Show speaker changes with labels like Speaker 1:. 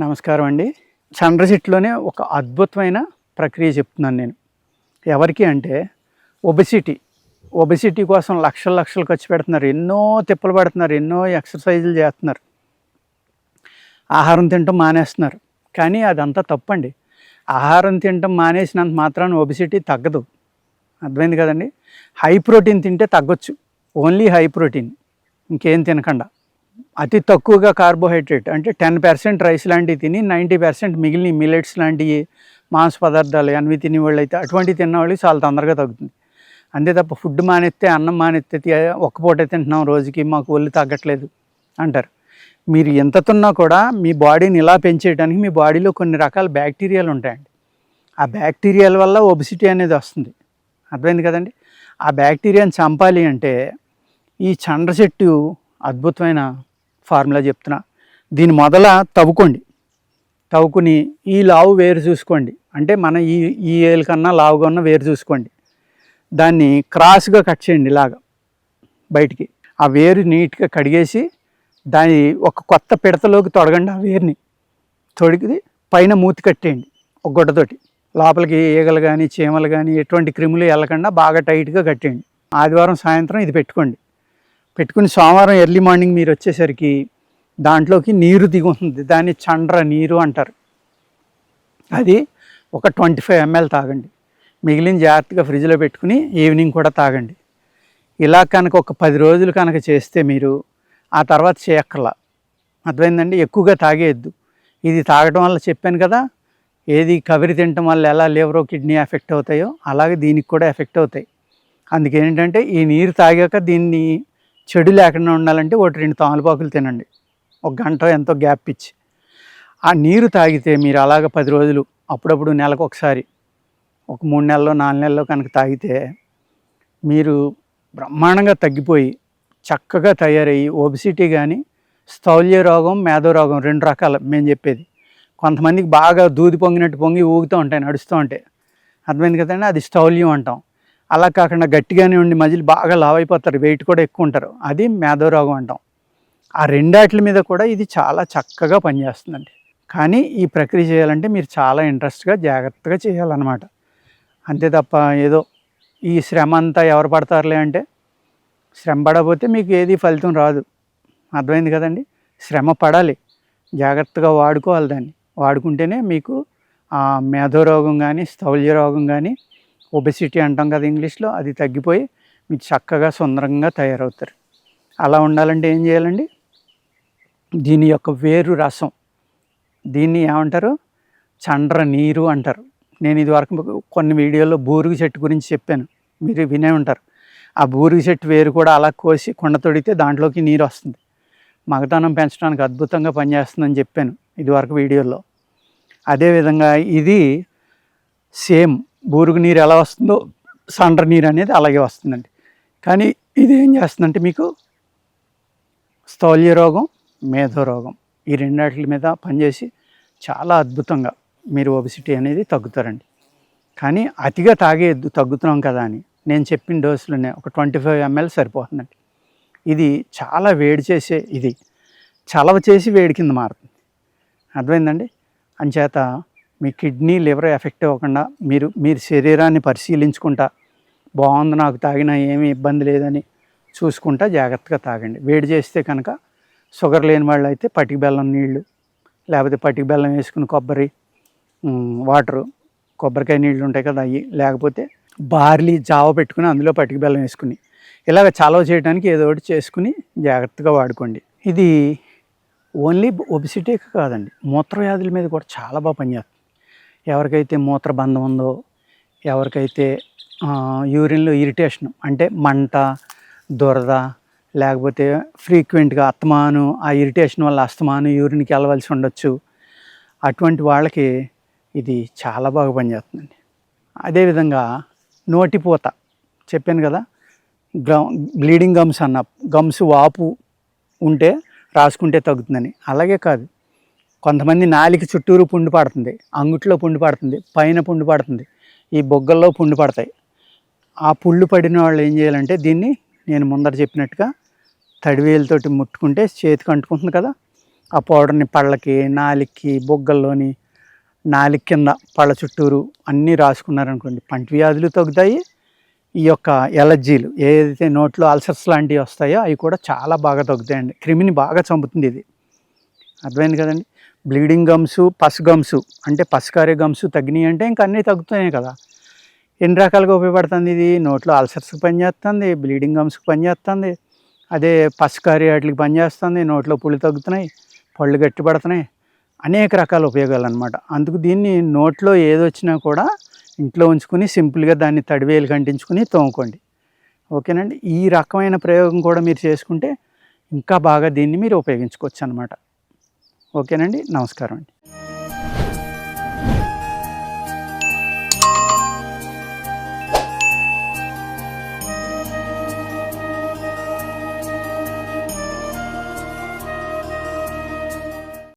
Speaker 1: నమస్కారం అండి. చండ్రసిట్లోనే ఒక అద్భుతమైన ప్రక్రియ చెప్తున్నాను నేను. ఎవరికి అంటే ఒబెసిటీ కోసం లక్షలు ఖర్చు పెడుతున్నారు. ఎన్నో తిప్పలు పడుతున్నారు. ఎన్నో ఎక్సర్సైజులు చేస్తున్నారు. ఆహారం తినటం మానేస్తున్నారు. కానీ అదంతా తప్పండి. ఆహారం తినటం మానేసినంత మాత్రాన ఒబెసిటీ తగ్గదు. అర్థమైంది కదండి. హై ప్రోటీన్ తింటే తగ్గొచ్చు. ఓన్లీ హై ప్రోటీన్, ఇంకేం తినకుండా. అతి తక్కువగా కార్బోహైడ్రేట్ అంటే 10% రైస్ లాంటివి తిని 90% మిగిలిన మిల్లెట్స్ లాంటివి మాంస పదార్థాలు అన్నీ తినేవాళ్ళు అయితే అటువంటివి తిన్నవాళ్ళకి చాలా తొందరగా తగ్గుతుంది. అంతే తప్ప ఫుడ్ మానేస్తే, అన్నం మానేస్తే ఒక్క పూటే తింటున్నాం రోజుకి, మాకు ఒళ్ళు తగ్గట్లేదు అంటారు. మీరు ఎంత తిన్నా కూడా మీ బాడీని ఇలా పెంచేయడానికి మీ బాడీలో కొన్ని రకాల బ్యాక్టీరియాలు ఉంటాయండి. ఆ బ్యాక్టీరియాల వల్ల ఒబెసిటీ అనేది వస్తుంది. అర్థమైంది కదండి. ఆ బ్యాక్టీరియాని చంపాలి అంటే ఈ చండ్ర చెట్టు అద్భుతమైన ఫార్ములా చెప్తున్నా. దీని మొదల తవ్వుకుని ఈ లావు వేరు చూసుకోండి. అంటే మన ఈ ఏలు కన్నా లావుగా ఉన్న వేరు చూసుకోండి. దాన్ని క్రాస్గా కట్ చేయండి ఇలాగా బయటికి. ఆ వేరు నీట్గా కడిగేసి దాని ఒక కొత్త పిడతలోకి తొడగండి. ఆ వేరుని తొడిగి పైన మూతి కట్టేయండి ఒక గుడ్డతోటి. లోపలికి ఈగలు కానీ చీమలు కానీ ఎటువంటి క్రిములు వెళ్ళకుండా బాగా టైట్గా కట్టేయండి. ఆదివారం సాయంత్రం ఇది పెట్టుకుని సోమవారం ఎర్లీ మార్నింగ్ మీరు వచ్చేసరికి దాంట్లోకి నీరు దిగుతుంది. దాన్ని చండ్ర నీరు అంటారు. అది ఒక 25 ml తాగండి. మిగిలిన జాగ్రత్తగా ఫ్రిడ్జ్లో పెట్టుకుని ఈవినింగ్ కూడా తాగండి. ఇలా కనుక ఒక 10 రోజులు కనుక చేస్తే మీరు ఆ తర్వాత చేయక్కర్లా. అర్థమైందండి. ఎక్కువగా తాగేయద్దు. ఇది తాగడం వల్ల చెప్పాను కదా, ఏది కవిరి తినటం వల్ల ఎలా లివర్ కిడ్నీ ఎఫెక్ట్ అవుతాయో అలాగే దీనికి కూడా ఎఫెక్ట్ అవుతాయి. అందుకేంటంటే ఈ నీరు తాగాక దీన్ని చెడు లేకుండా ఉండాలంటే 1-2 తమలపాకులు తినండి, ఒక గంట ఎంతో గ్యాప్ ఇచ్చి. ఆ నీరు తాగితే మీరు అలాగ 10 రోజులు అప్పుడప్పుడు నెలకు ఒకసారి ఒక 3 నెలల్లో 4 నెలల్లో కనుక తాగితే మీరు బ్రహ్మాండంగా తగ్గిపోయి చక్కగా తయారయ్యి ఒబెసిటీ కానీ స్థౌల్య రోగం, మేధో రోగం 2 రకాలు మేము చెప్పేది. కొంతమందికి బాగా దూది పొంగినట్టు పొంగి ఊగుతూ ఉంటాయి, నడుస్తూ ఉంటాయి. అర్థమైంది కదండి. అది స్థౌల్యం అంటాం. అలా కాకుండా గట్టిగానే ఉండి మధ్యలో బాగా లావ్ అయిపోతారు, వెయిట్ కూడా ఎక్కువ ఉంటారు, అది మేధో రోగం అంటాం. ఆ రెండాట్ల మీద కూడా ఇది చాలా చక్కగా పనిచేస్తుందండి. కానీ ఈ ప్రక్రియ చేయాలంటే మీరు చాలా ఇంట్రెస్ట్గా జాగ్రత్తగా చేయాలన్నమాట. అంతే తప్ప ఏదో ఈ శ్రమ అంతా ఎవరు పడతారులే అంటే శ్రమ పడకపోతే మీకు ఏది ఫలితం రాదు. అర్థమైంది కదండి. శ్రమ పడాలి, జాగ్రత్తగా వాడుకోవాలి. దాన్ని వాడుకుంటేనే మీకు మేధో రోగం కానీ స్థౌల్య రోగం కానీ ఒబెసిటీ అంటాం కదా ఇంగ్లీష్లో, అది తగ్గిపోయి మీకు చక్కగా సుందరంగా తయారవుతారు. అలా ఉండాలంటే ఏం చేయాలండి, దీని యొక్క వేరు రసం, దీన్ని ఏమంటారు, చండ్ర నీరు అంటారు. నేను ఇదివరకు కొన్ని వీడియోల్లో బూరుగు చెట్టు గురించి చెప్పాను, మీరు వినే ఉంటారు. ఆ బూరుగు చెట్టు వేరు కూడా అలా కోసి కుండ తొడిగితే దాంట్లోకి నీరు వస్తుంది. మగతనం పెంచడానికి అద్భుతంగా పనిచేస్తుందని చెప్పాను ఇదివరకు వీడియోలో. అదేవిధంగా ఇది సేమ్ బూరుగు నీరు ఎలా వస్తుందో చండ్ర నీరు అనేది అలాగే వస్తుందండి. కానీ ఇది ఏం చేస్తుందంటే మీకు స్థౌల్య రోగం, మేధో రోగం ఈ రెండాట్ల మీద పనిచేసి చాలా అద్భుతంగా మీరు ఒబెసిటీ అనేది తగ్గుతారండి. కానీ అతిగా తాగేయద్దు, తగ్గుతున్నాం కదా అని. నేను చెప్పిన డోసులోనే ఒక 25 ml సరిపోతుందండి. ఇది చాలా వేడి చేసే, ఇది చలవ చేసి వేడి కింద మారుతుంది. అర్థమైందండి. అంచేత మీ కిడ్నీ లివర్ ఎఫెక్ట్ అవ్వకుండా మీరు శరీరాన్ని పరిశీలించుకుంటా, బాగుంది నాకు తాగినా ఏమీ ఇబ్బంది లేదని చూసుకుంటా జాగ్రత్తగా తాగండి. వేడి చేస్తే కనుక షుగర్ లేని వాళ్ళు అయితే పటిక బెల్లం నీళ్ళు, లేకపోతే పటిక బెల్లం వేసుకుని కొబ్బరి వాటరు, కొబ్బరికాయ నీళ్ళు ఉంటాయి కదా అవి, లేకపోతే బార్లీ జావ పెట్టుకుని అందులో పటిక బెల్లం వేసుకుని ఇలాగ చలవ చేయడానికి ఏదో ఒకటి చేసుకుని జాగ్రత్తగా వాడుకోండి. ఇది ఓన్లీ ఒబెసిటీకి కాదండి, మూత్రవ్యాధుల మీద కూడా చాలా బాగా పనిచేస్తుంది. ఎవరికైతే మూత్రబంధం ఉందో, ఎవరికైతే యూరిన్లో ఇరిటేషన్ అంటే మంట, దురద, లేకపోతే ఫ్రీక్వెంట్గా అస్తమాను ఆ ఇరిటేషన్ వల్ల అస్తమాను యూరిన్కి వెళ్ళవలసి ఉండొచ్చు, అటువంటి వాళ్ళకి ఇది చాలా బాగా పనిచేస్తుందండి. అదేవిధంగా నోటిపూత చెప్పాను కదా, బ్లీడింగ్ గమ్స్ అన్న, గమ్స్ వాపు ఉంటే రాసుకుంటే తగ్గుతుందని. అలాగే కాదు, కొంతమంది నాలిక చుట్టూరు పుండు పడుతుంది, అంగుట్లో పుండు పడుతుంది, పైన పుండు పడుతుంది, ఈ బొగ్గల్లో పుండు పడతాయి. ఆ పుళ్ళు పడిన వాళ్ళు ఏం చేయాలంటే దీన్ని నేను ముందర చెప్పినట్టుగా తడివేలుతోటి ముట్టుకుంటే చేతికి అంటుకుంటుంది కదా, ఆ పౌడర్ని పళ్ళకి, నాలికి, బొగ్గల్లోని, నాలిక కింద, పళ్ళ చుట్టూరు అన్నీ రాసుకున్నారనుకోండి, పంటి వ్యాధులు తగ్గుతాయి. ఈ యొక్క ఎలర్జీలు ఏదైతే నోట్లో అల్సర్స్ లాంటివి వస్తాయో అవి కూడా చాలా బాగా తగ్గుతాయండి. క్రిమిని బాగా చంపుతుంది ఇది. అర్థమైంది కదండి. బ్లీడింగ్ గమ్స్, పస్ గమ్స్ అంటే పసుకారే గమ్స్ తగ్గినాయి అంటే ఇంక అన్నీ తగ్గుతున్నాయి కదా. ఎన్ని రకాలుగా ఉపయోగపడుతుంది ఇది? నోట్లో అల్సర్స్కి పనిచేస్తుంది, బ్లీడింగ్ గమ్స్కి పనిచేస్తుంది, అదే పసుకారే వాటికి పనిచేస్తుంది, నోట్లో పుళ్ళు తగ్గుతున్నాయి, పళ్ళు గట్టిపడుతున్నాయి, అనేక రకాల ఉపయోగాలు అనమాట. అందుకు దీన్ని నోట్లో ఏదొచ్చినా కూడా ఇంట్లో ఉంచుకుని సింపుల్గా దాన్ని తడివేలు కంటించుకుని తోముకోండి. ఓకేనండి. ఈ రకమైన ప్రయోగం కూడా మీరు చేసుకుంటే ఇంకా బాగా దీన్ని మీరు ఉపయోగించుకోవచ్చు అనమాట. ఓకేనండి. నమస్కారం అండి.